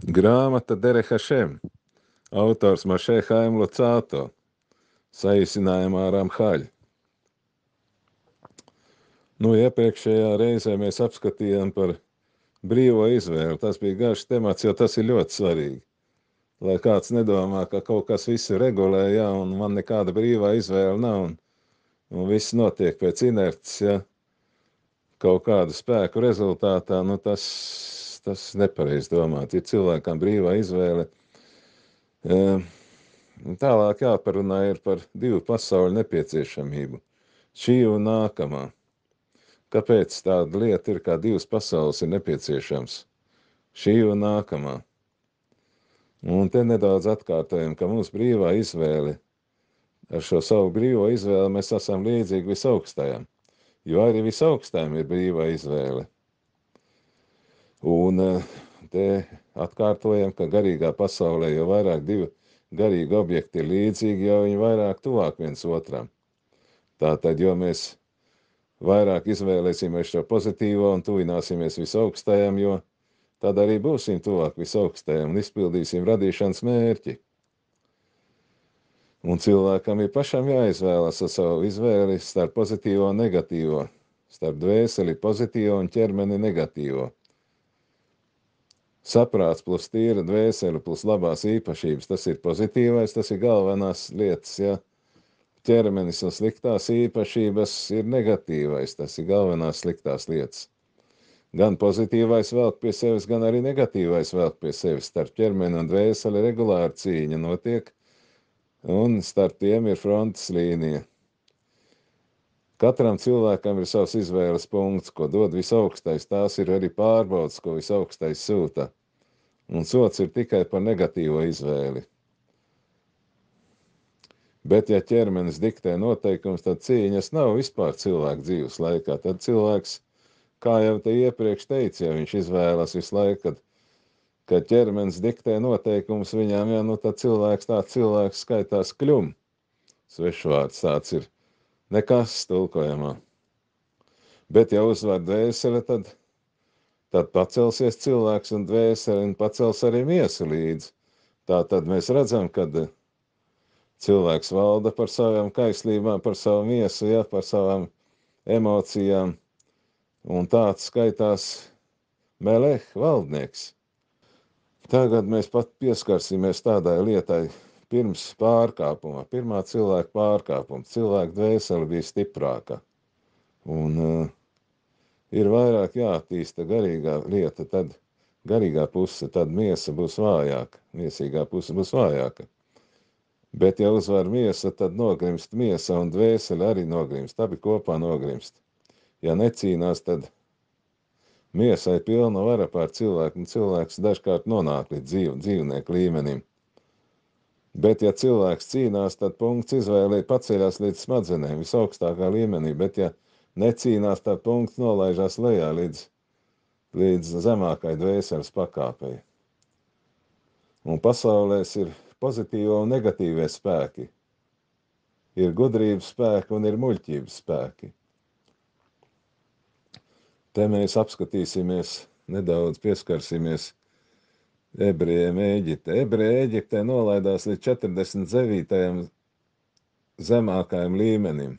Grāmata Dere Hašem, autors Mašē Haim Lucāto, saīsinājumā Ramhaļ. Iepriekšējā reizē mēs apskatījām par brīvo izvēli. Tas bija garš temats, jo tas ir ļoti svarīgi. Lai kāds nedomā, ka kaut kas visu regulē, ja, un man nekāda brīvā izvēle nav, un viss notiek pēc inerces, ja, kaut kādu spēku rezultātā, tas nepareiz domāt. Ir cilvēkam brīvā izvēle. Tālāk jāparunā ir par divu pasauļu nepieciešamību. Šī un nākamā. Kāpēc tāda lieta ir, kā divas pasaules ir nepieciešams? Šī un nākamā. Un te nedaudz atkārtojam, ka mums brīvā izvēle, ar šo savu brīvo izvēli mēs esam līdzīgi visaugstajam, jo arī visaugstajam ir brīvā izvēle. Un te atkārtojam, ka garīgā pasaulē jau vairāk divi garīgi objekti ir līdzīgi, jo viņi vairāk tuvāk viens otram. Tātad, jo mēs vairāk izvēlēsimies šo pozitīvo un tuvināsimies visaugstajam, jo tad arī būsim tuvāk visaugstajam un izpildīsim radīšanas mērķi. Un cilvēkam ir pašam jāizvēlas ar savu izvēli starp pozitīvo un negatīvo, starp dvēseli pozitīvo un ķermeni negatīvo. Saprāts plus tīra dvēseli plus labās īpašības, tas ir pozitīvais, tas ir galvenās lietas, ja. Ķermenis un sliktās īpašības ir negatīvais, tas ir galvenās sliktās lietas. Gan pozitīvais velk pie sevis, gan arī negatīvais velk pie sevis. Starp ķermeni un dvēseli regulāri cīņa notiek, un starp tiem ir frontes līnija. Katram cilvēkam ir savs izvēles punkts, ko dod visaugstais, tās ir arī pārbaudas, ko visaugstais sūta. Un sots ir tikai par negatīvo izvēli. Bet, ja ķermenis diktē noteikums, tad cīņas nav vispār cilvēka dzīves laikā. Tad cilvēks, kā jau te iepriekš teicu, ja viņš izvēlas visu laiku, kad ķermenis diktē noteikums viņām, ja, tad cilvēks skaitās kļum. Svešvārds tāds ir nekas tulkojamā. Bet, ja uzvar dvēsele, tad pacelsies cilvēks un dvēseli un pacels arī miesu līdzi. Tā tad mēs redzam, kad cilvēks valda par savām kaislībām, par savu miesu, ja, par savām emocijām, un tāds skaitās meleh, valdnieks. Tagad mēs pat pieskarsimies tādai lietai pirms pārkāpuma, pirmā cilvēka pārkāpuma. Cilvēka dvēsele bija stiprāka, un ir vairāk jāattīsta garīgā lieta, tad garīgā puse, tad miesa būs vājāka, miesīgā puse būs vājāka. Bet, ja uzvar miesa, tad nogrimst miesa un dvēsele arī nogrimst, abi kopā nogrimst. Ja necīnās, tad miesai pilna vara pār cilvēku, un cilvēks dažkārt nonāk līdz dzīvnieku līmenim. Bet, ja cilvēks cīnās, tad punkts izvēlē paceļās līdz smadzenēm, visaugstākā līmenī, bet, ja necīnās, tad punkts nolaižās lejā līdz zemākai dvēseles pakāpei. Un pasaulēs ir pozitīvo un negatīvie spēki. Ir gudrības spēki un ir muļķības spēki. Te mēs apskatīsimies, nedaudz pieskarsimies ebrejiem Ēģiptē. Ebreji Ēģiptē nolaidās līdz 49. zemākajam līmenim.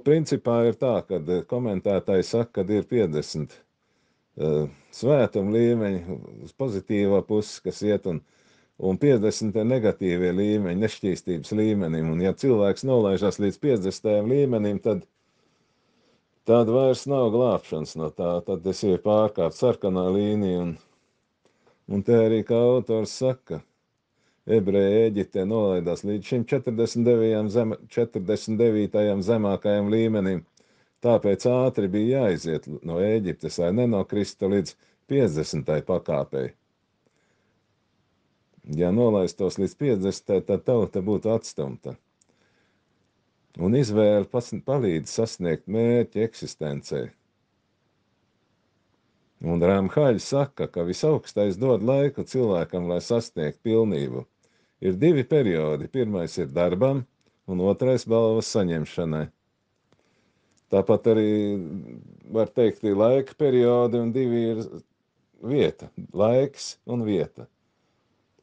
Principā ir tā, kad komentētāji saka, kad ir 50 svētuma līmeņi uz pozitīvā puses, kas iet, un 50 ir negatīvie līmeņi, nešķīstības līmenim, un ja cilvēks nolaižās līdz 50. līmenim, tad vairs nav glābšanas no tā, tad es ir pārkāpt sarkanā līnija, un te arī, kā autors saka, ebreji Ēģiptē nolaidās līdz šim 49. zemākajam līmenim, tāpēc ātri bija jāiziet no Ēģiptes, lai nenokristu līdz 50. pakāpei. Ja nolaistos līdz 50, tad tauta būtu atstumta. Un izvēle palīdz sasniegt mērķi eksistencei. Un Ramhaļ saka, ka visaugstais dod laiku cilvēkam, lai sasniegtu pilnību. Ir divi periodi. Pirmais ir darbam, un otrais balvas saņemšanai. Tāpat arī var teikt, ir laika periodi, un divi ir vieta, laiks un vieta.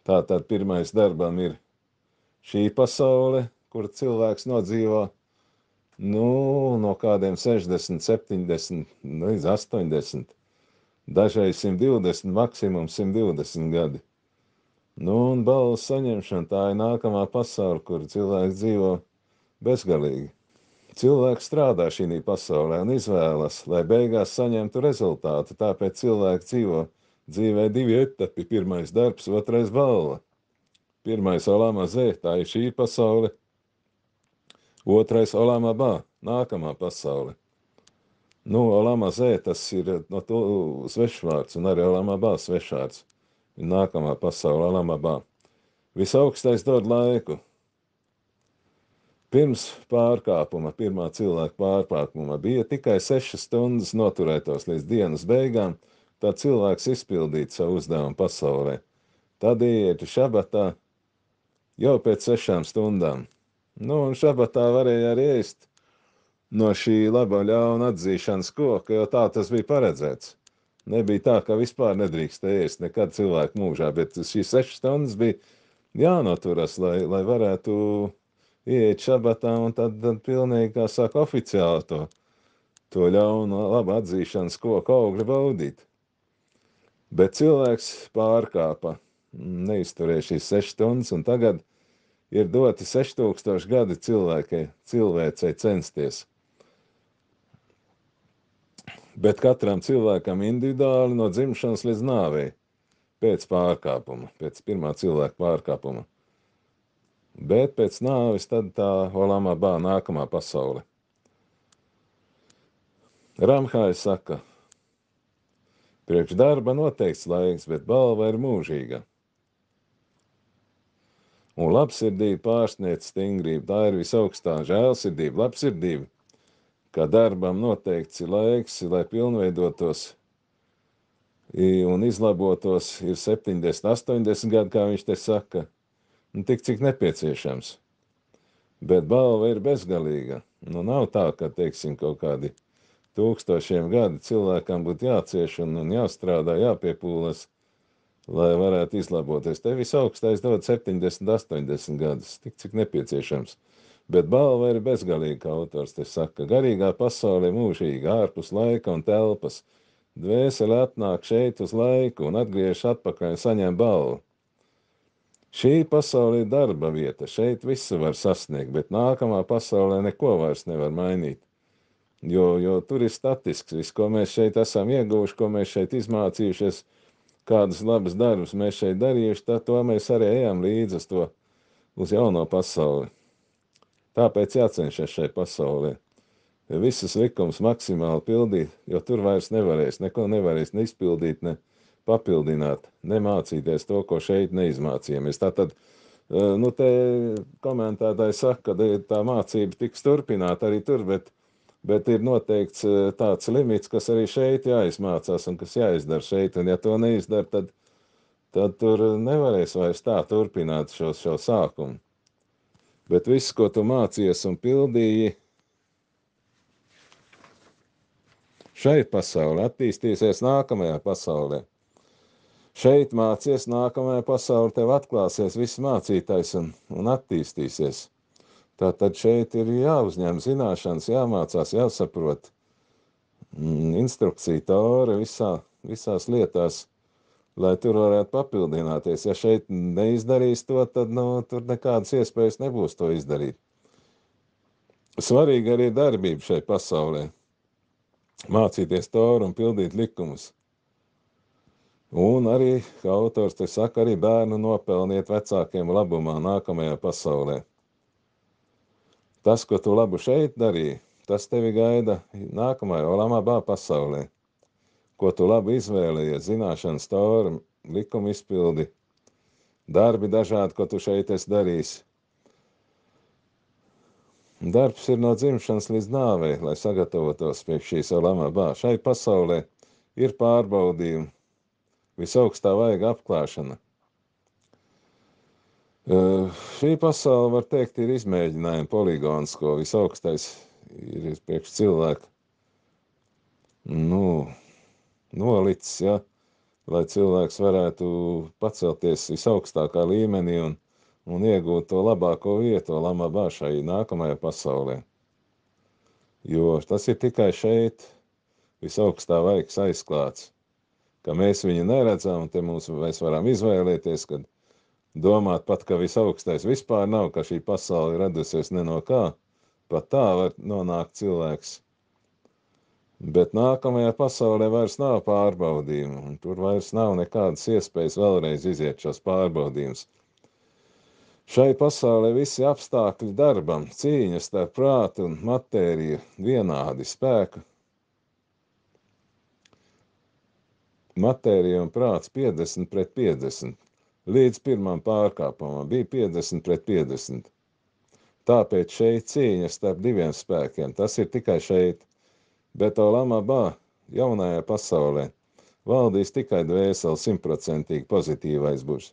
Tātad pirmais darbam ir šī pasaule, kur cilvēks nodzīvo, no kādiem 60, 70, līdz 80, dažreiz 120, maksimums 120 gadi. Un balvas saņemšana, tā ir nākamā pasaule, kur cilvēks dzīvo bezgalīgi. Cilvēks strādā šī pasaulē un izvēlas, lai beigās saņemtu rezultātu, tāpēc cilvēks dzīvē 2 etapi, pirmais darbs, otrais balva. Pirmais Olama Zē, tā ir šī pasaule, otrais Olama Bā, nākamā pasaule. Olama Zē, tas ir no to svešvārds, un arī Olama Bā svešvārds. Nākamā pasaule, Olama Bā. Visaugstais dod laiku. Pirms pārkāpuma, pirmā cilvēka pārkāpuma, bija tikai 6 stundas noturētos līdz dienas beigām, tad cilvēks izpildītu savu uzdevumu pasaulē. Tad ietu šabatā jau pēc 6 stundām. Un šabatā varēja arī ēst no šī laba ļauna atzīšanas koka, jo tā tas bija paredzēts. Nebija tā, ka vispār nedrīkst ēst nekad cilvēku mūžā, bet šīs 6 stundas bija jānoturas, lai varētu ieiet šabatā un tad pilnīgi, kā saka, oficiāli to ļaunu labu atzīšanas koku augļu baudīt. Bet cilvēks pārkāpa, neizturēja šīs 6 stundas, un tagad ir doti 6000 gadi cilvēcei censties. Bet katram cilvēkam individuāli no dzimšanas līdz nāvei, pēc pārkāpuma, pēc pirmā cilvēka pārkāpuma. Bet pēc nāves tad tā Olama Bā, nākamā pasaule. Ramhāja saka, priekš darba noteikts laiks, bet balva ir mūžīga. Un labsirdība pārsniedz stingrību, tā ir visaugstā žēlsirdība, labsirdība, ka darbam noteikts ir laiks, lai pilnveidotos un izlabotos, ir 70, 80 gadi, kā viņš te saka, tik cik nepieciešams. Bet balva ir bezgalīga. Nav tā, ka, teiksim, kaut kādi 1000 gadi cilvēkam būtu jācieš un jāstrādā, jāpiepūlas, lai varētu izlaboties. Te visaugstais dod 70, 80 gadus, tik cik nepieciešams. Bet balva ir bezgalīga, kā autors te saka. Garīgā pasaule mūžīga, ārpus laika un telpas. Dvēsele atnāk šeit uz laiku un atgriež atpakaļ un saņem balvu. Šī pasaule ir darba vieta, šeit visu var sasniegt, bet nākamā pasaulē neko vairs nevar mainīt. Jo tur ir statisks, viss, ko mēs šeit esam ieguvuši, ko mēs šeit izmācījušies, kādas labas darbus mēs šeit darījuši, tad to mēs arī ejam līdz uz jauno pasauli. Tāpēc jācenšas šai pasaulē. Visus likumus maksimāli pildīt, jo tur vairs nevarēs, neko nevarēs ne izpildīt, ne papildināt, nemācīties to, ko šeit neizmācījāmies. Tātad, te komentētāji saka, ka tā mācība tiks turpināt arī tur, bet ir noteikts tāds limits, kas arī šeit jāizmācās un kas jāizdara šeit, un ja to neizdara, tad tur nevarēs vairs tā turpināt šo sākumu. Bet viss, ko tu mācies un pildīji, šai pasaulē attīstīsies nākamajā pasaulē. Šeit mācies, nākamajā pasaulē tev atklāsies viss mācītais un attīstīsies. Tātad šeit ir jāuzņem zināšanas, jāmācās, jāsaprot instrukcija, teorija visās lietās, lai tur varētu papildināties. Ja šeit neizdarīs to, tad tur nekādas iespējas nebūs to izdarīt. Svarīgi arī darbība šai pasaulē. Mācīties teoriju un pildīt likumus. Un arī, kā autors te saka, arī bērnu nopelniet vecākiem labumā nākamajā pasaulē. Tas, ko tu labu šeit darīji, tas tevi gaida nākamajā Olama Bā pasaulē. Ko tu labi izvēlējies, zināšanas, teorija, likuma izpildi, darbi dažādi, ko tu šeit esi darījis. Darbs ir no dzimšanas līdz nāvei, lai sagatavotos pie šīs Olama Bā. Šai pasaulē ir pārbaudījumi, visaugstā vaiga apklāšana. Šī pasaule, var teikt, ir izmēģinājuma poligons, ko visaugstais ir priekš cilvēku nolicis, ja, lai cilvēks varētu pacelties visaugstākā līmenī un iegūt to labāko vietu Olam-Abā šai nākamajā pasaulē. Jo tas ir tikai šeit visaugstā vaigs aizklāts, ka mēs viņu neredzam, te mēs varam izvēlēties, kad domāt pat, ka visaugstais vispār nav, ka šī pasaule ir radusies ne no kā, pat tā var nonākt cilvēks. Bet nākamajā pasaulē vairs nav pārbaudījumu, un tur vairs nav nekādas iespējas vēlreiz iziet šos pārbaudījumus. Šai pasaulē visi apstākļi darbam, cīņas starp prātu un matēriju vienādi spēku. Matērija un prāts 50-50. Līdz pirmam pārkāpumam bija 50-50. Tāpēc šeit cīņa starp diviem spēkiem, tas ir tikai šeit. Bet Olam-Abā, jaunajā pasaulē, valdīs tikai dvēseli 100% pozitīvais būs.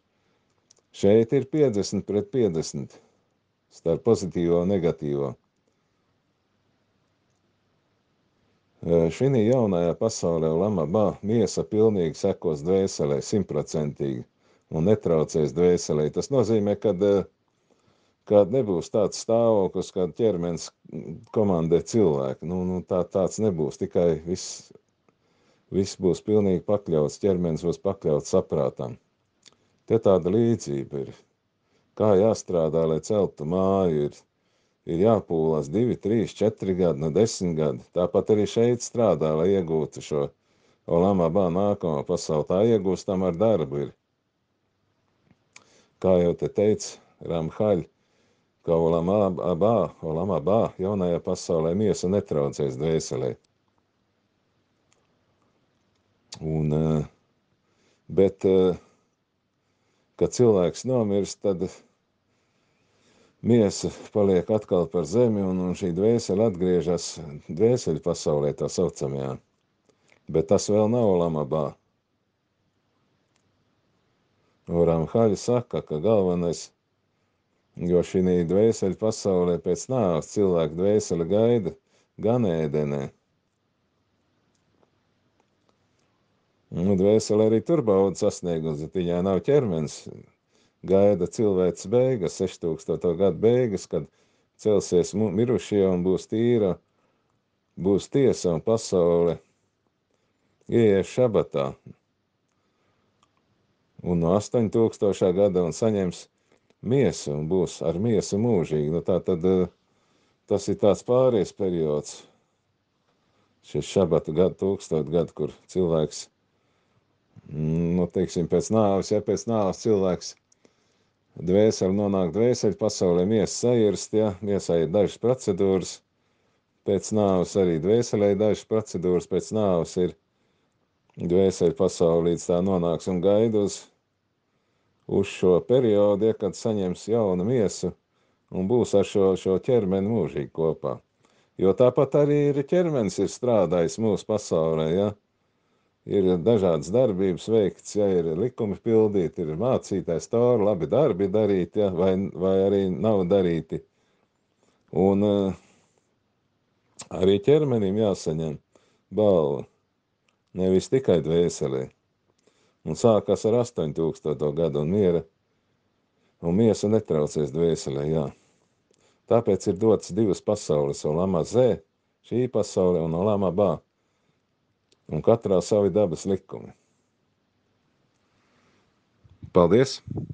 Šeit ir 50-50 starp pozitīvo un negatīvo. Šī jaunajā pasaulē Olam-Abā miesa pilnīgi sekos dvēselē 100% un netraucēs dvēselē. Tas nozīmē, ka nebūs tāds stāvoklis, kad ķermenis komandē cilvēku. Tāds nebūs, tikai viss būs pilnīgi pakļauts, ķermenis būs pakļauts saprātam. Te tāda līdzība ir. Kā jāstrādā, lai celtu māju, ir jāpūlās 2, 3, 4 gadi, 10 gadi. Tāpat arī šeit strādā, lai iegūtu šo Olam-Abā nākamo pasauli. Tā iegūstam ar darbu ir. Kā jau te teica Ramhaļ, ka Olam-Abā jaunajā pasaulē miesa netraucēs dvēselē. Bet, kad cilvēks nomirst, tad miesa paliek atkal par zemi, un šī dvēsele atgriežas dvēseļu pasaulē, tā saucamajā. Bet tas vēl nav Olam-Abā. Ramhaļ saka, ka galvenais, jo šī dvēseļu pasaulē pēc nāves cilvēku dvēsele gaida Ganēdenē. Dvēsele arī tur bauda sasniegusi, bet viņai nav ķermenis. Gaida cilvēks beigas, 6000. gadu beigas, kad celsies mirušie un būs tīra, būs tiesa un pasaule ieies šabatā. Un no 8000. gada un saņems miesu un būs ar miesu mūžīgi. Tas ir tāds pāries periods. Šis šabata gadu, 1000 gadu, kur cilvēks, teiksim, pēc nāves cilvēks dvēseli nonāk dvēseļu pasaulē, miesa sairst, miesā ir dažas procedūras, pēc nāves arī dvēselē dažas procedūras, pēc nāves ir dvēseļu pasauli, līdz tā nonāks un gaida uz šo periodu, kad saņems jaunu miesu un būs ar šo ķermeni mūžīgi kopā. Jo tāpat arī ķermenis ir strādājis mūsu pasaulē, Ir dažādas darbības veikts, ir likumi pildīti, ir mācītais Tora, labi darbi darīti, vai arī nav darīti. Un arī ķermenim jāsaņem balva, nevis tikai dvēselē. Un sākas ar 8000. gadu un miesa netraucēs dvēselē, Tāpēc ir dotas divas pasaules, Olam-Azē, šī pasaule un Olam-Abā, un katrā savi dabas likumi. Paldies!